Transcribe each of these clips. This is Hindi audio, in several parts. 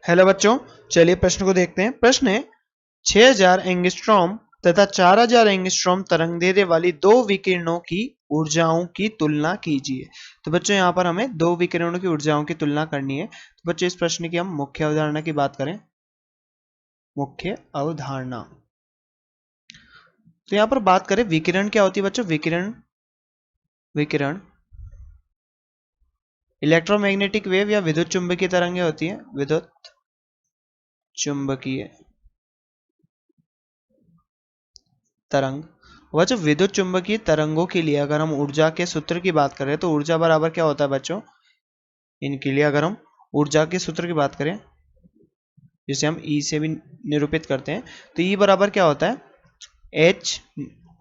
हेलो बच्चों, चलिए प्रश्न को देखते हैं। प्रश्न है 6000 एंगस्ट्रॉम तथा 4000 एंगस्ट्रॉम तरंगदैर्घ्य वाली दो विकिरणों की ऊर्जाओं की तुलना कीजिए। तो बच्चों यहाँ पर हमें दो विकिरणों की ऊर्जाओं की तुलना करनी है। तो बच्चों इस प्रश्न की हम मुख्य अवधारणा की बात करें। मुख्य अवधारणा, तो यहाँ पर बात करें विकिरण क्या होती है बच्चों। विकिरण इलेक्ट्रोमैग्नेटिक वेव या विद्युत चुंबकीय तरंगें होती है। विद्युत चुंबकीय तरंग। बच्चों विद्युत चुंबकीय तरंगों के लिए अगर हम ऊर्जा के सूत्र की बात करें तो ऊर्जा बराबर क्या होता है बच्चों। इनके लिए अगर हम ऊर्जा के सूत्र की बात करें, जिसे हम ई से भी निरूपित करते हैं, तो ई बराबर क्या होता है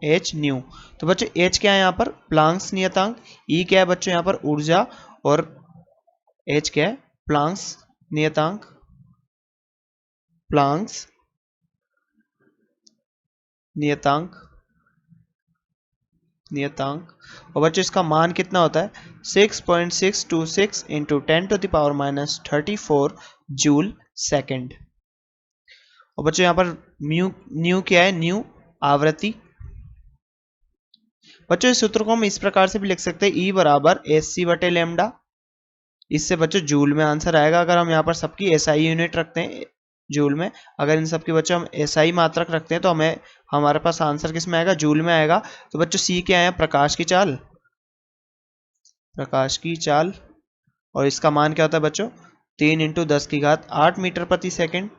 एच न्यू। तो बच्चों एच क्या है यहाँ पर, प्लांक्स नियतांक। ई क्या है बच्चों यहाँ पर ऊर्जा, और एच क्या है, प्लांक्स नियतांक। प्लांक्स नियतांक नियतांक। और बच्चों इसका मान कितना होता है 6.626 इंटू 10⁻⁻34 जूल सेकेंड। और बच्चों यहाँ पर न्यू क्या है, न्यू आवृत्ति। बच्चों इस सूत्र को हम इस प्रकार से भी लिख सकते हैं, ई बराबर एस सी बटे लेमडा। इससे बच्चों जूल में आंसर आएगा। अगर हम यहाँ पर सबकी एसआई यूनिट रखते हैं जूल में, अगर इन सबकी बच्चों हम एसआई मात्रक रखते हैं तो हमारे पास आंसर किस में आएगा, जूल में आएगा। तो बच्चों सी क्या है, प्रकाश की चाल। प्रकाश की चाल, और इसका मान क्या होता है बच्चों 3 इंटू 10⁸ मीटर प्रति सेकेंड।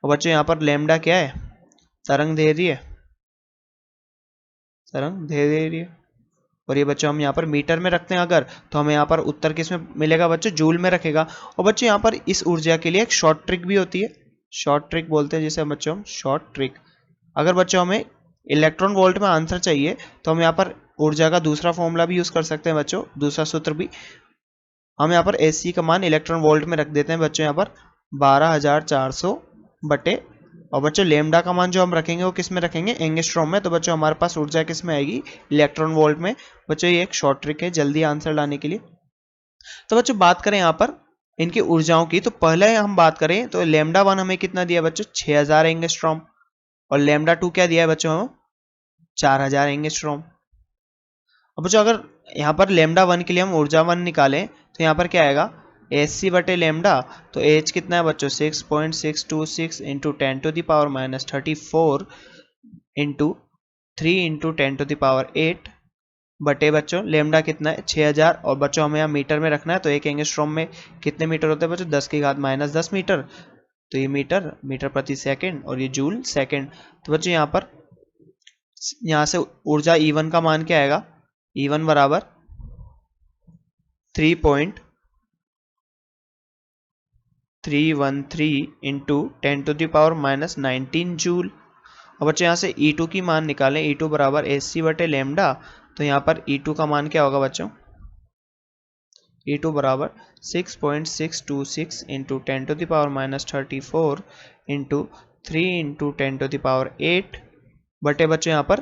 और बच्चों यहाँ पर लेमडा क्या है, तरंग दैर्घ्य। और ये बच्चों हम यहाँ पर मीटर में रखते हैं अगर, तो हमें यहाँ पर उत्तर किस में मिलेगा बच्चों, जूल में रखेगा। और बच्चों यहाँ पर इस ऊर्जा के लिए एक शॉर्ट ट्रिक भी होती है। शॉर्ट ट्रिक बोलते हैं जिसे बच्चों हम शॉर्ट ट्रिक। अगर बच्चों हमें इलेक्ट्रॉन वोल्ट में आंसर चाहिए तो हम यहाँ पर ऊर्जा का दूसरा फॉर्मूला भी यूज कर सकते हैं बच्चों, दूसरा सूत्र भी। हम यहाँ पर एस सी का मान इलेक्ट्रॉन वोल्ट में रख देते हैं बच्चों, यहाँ पर 12400 बटे, और बच्चों लेमडा का मान जो हम रखेंगे वो किस में रखेंगे, एंगस्ट्रॉम में। तो बच्चों हमारे पास ऊर्जा किस में आएगी, इलेक्ट्रॉन वोल्ट में। बच्चों ये एक शॉर्ट ट्रिक है जल्दी आंसर लाने के लिए। तो बच्चों बात करें यहाँ पर इनकी ऊर्जाओं की, तो पहले हम बात करें तो लेमडा 1 हमें कितना दिया बच्चों 6000 एंगस्ट्रॉम, और लेमडा 2 क्या दिया है बच्चों हमें 4000 एंगस्ट्रॉम। अब बच्चों अगर यहाँ पर लेमडा 1 के लिए हम ऊर्जा 1 निकालें तो यहाँ पर क्या आएगा एस सी बटे लेमडा। तो एच कितना है बच्चों 6.626 इंटू 10⁻⁻34 इंटू 3 इंटू 10⁸ बटे बच्चों लेमडा कितना है 6000। और बच्चों हमें यहाँ मीटर में रखना है, तो एक एंगस्ट्रॉम में कितने मीटर होते हैं बच्चों 10⁻−10 मीटर। तो ये मीटर प्रति सेकेंड, और ये जूल सेकेंड। तो बच्चों यहाँ से ऊर्जा E1 का मान क्या आएगा, E1 बराबर 3.313 इंटू 10⁻⁻19 जूल। और बच्चों यहाँ से E2 की मान निकालें, E2 बराबर एस सी बटे लेमडा। तो यहाँ पर E2 का मान क्या होगा बच्चों, E2 बराबर 6.626 इंटू 10⁻⁻34 इंटू 3 इंटू 10⁸ बटे बच्चों यहाँ पर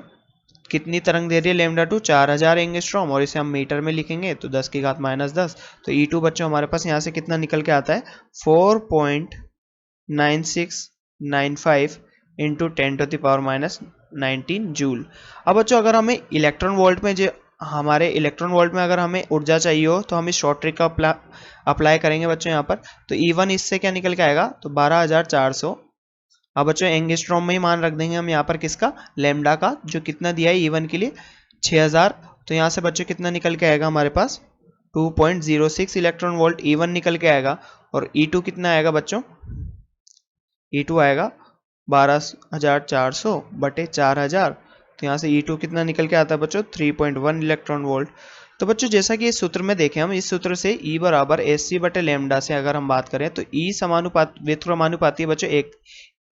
कितनी तरंग दे रही है लेमडा 2 4000 एंगस्ट्रॉम, और इसे हम मीटर में लिखेंगे तो 10⁻−10। तो E2 बच्चों हमारे पास यहाँ से कितना निकल के आता है 4.9695 इंटू 10⁻⁻19 जूल। अब बच्चों अगर हमें इलेक्ट्रॉन वोल्ट में हमारे इलेक्ट्रॉन वोल्ट में अगर हमें ऊर्जा चाहिए हो तो हम इस शॉर्ट ट्रिक का अप्लाई करेंगे बच्चों यहाँ पर। तो E1 इससे क्या निकल के आएगा, तो 12400। अब बच्चों एंगस्ट्रॉम में ही मान रख देंगे हम यहाँ पर किसका, लेमडा का, जो कितना दिया है E1 के लिए 6000। तो यहाँ से बच्चों कितना निकल के आएगा हमारे पास 2.06 इलेक्ट्रॉन वोल्ट E1 निकल के आएगा। और E2 कितना आएगा बच्चों, E2 आएगा 12400 बटे 4000। तो यहाँ से E2 कितना निकल के आता है बच्चों 3.1 इलेक्ट्रॉन वोल्ट। तो बच्चों जैसा कि इस सूत्र में देखें, हम इस सूत्र से E बराबर एस सी बटे लेमडा से अगर हम बात करें तो E व्युत्क्रमानुपाती है बच्चों एक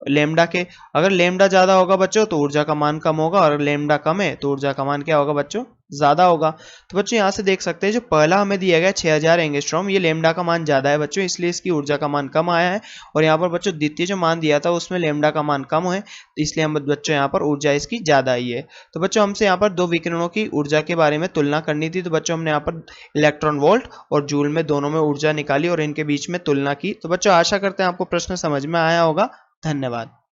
लेमडा के। अगर लेमडा ज्यादा होगा बच्चों तो ऊर्जा का मान कम होगा, और लेमडा कम है तो ऊर्जा का मान क्या होगा बच्चों ज़्यादा होगा। तो बच्चों यहाँ से देख सकते हैं जो पहला हमें दिया गया 6000 एंगस्ट्रॉम, ये लेमडा का मान ज़्यादा है बच्चों, इसलिए इसकी ऊर्जा का मान कम आया है। और यहाँ पर बच्चों द्वितीय जो मान दिया था उसमें लेमडा का मान कम है, तो इसलिए हम बच्चों यहाँ पर ऊर्जा इसकी ज़्यादा आई है। तो बच्चों हमसे यहाँ पर दो विकिरणों की ऊर्जा के बारे में तुलना करनी थी, तो बच्चों हमने यहाँ पर इलेक्ट्रॉन वोल्ट और जूल में दोनों में ऊर्जा निकाली और इनके बीच में तुलना की। तो बच्चों आशा करते हैं आपको प्रश्न समझ में आया होगा। धन्यवाद।